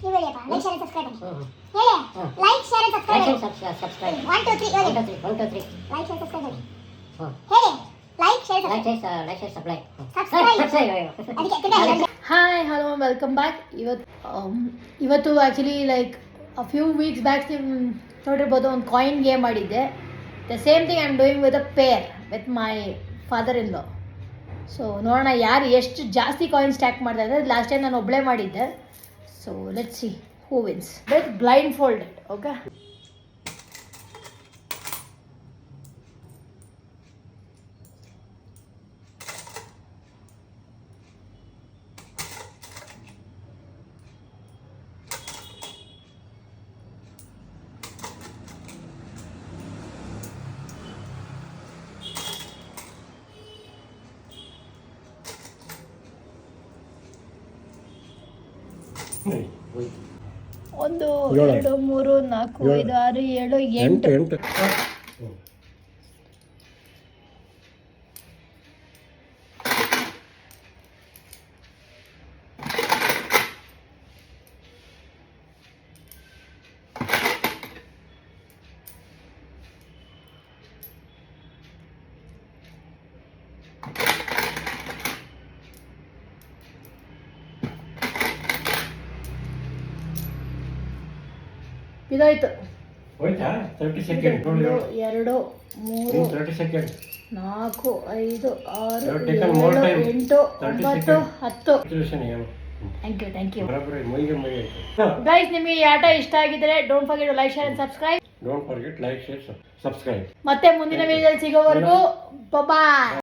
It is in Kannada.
ನೀವು ಹೇಳಿಯಪ್ಪ ಲೈಕ್ ಶೇರ್ ಸಬ್ಸ್ಕ್ರೈಬ್ ಹೇಳಿ ಲೈಕ್ ಶೇರ್ ಸಬ್ಸ್ಕ್ರೈಬ್ 1 2 3 ಹೇಳಿ 1 2 3 ಲೈಕ್ ಶೇರ್ ಸಬ್ಸ್ಕ್ರೈಬ್ ಹೇಳಿ ಹೇಳಿ like share subscribe hi hello welcome back. ಇವತ್ತು actually like few weeks back ನೋಡಿರ್ಬೋದು ಒಂದು ಕಾಯಿನ್ ಗೇಮ್ ಮಾಡಿದ್ದೆ. The same thing I am doing with a pair with my father in law. So ನೋಡೋಣ ಯಾರು ಎಷ್ಟು ಜಾಸ್ತಿ ಕಾಯಿನ್ ಸ್ಟ್ಯಾಕ್ ಮಾಡ್ತಾ ಇದ್ದಾರೆ. ಲಾಸ್ಟ್ ಟೈಮ್ ನಾನು ಒಬ್ಬಳೇ ಮಾಡಿದ್ದೆ. So let's see who wins with blindfolded. Okay, ಒಂದು 2 3 4 5 6 7 8 ಇದಾಯ್ತು. 30 second 2 3 30 second 4 5 6 You have 7 taken more time. 8 30 9 seconds. 10. Thank you ಮೈಗೆ ಗೈಸ್, ನಿಮಗೆ ಈ ಆಟ ಇಷ್ಟ ಆಗಿದ್ರೆ don't forget to like share and subscribe. Don't forget like share subscribe. ಮತ್ತೆ ಮುಂದಿನ ವಿಡಿಯೋದಲ್ಲಿ ಸಿಗೋವರೆಗೂ ಬಾಯ್.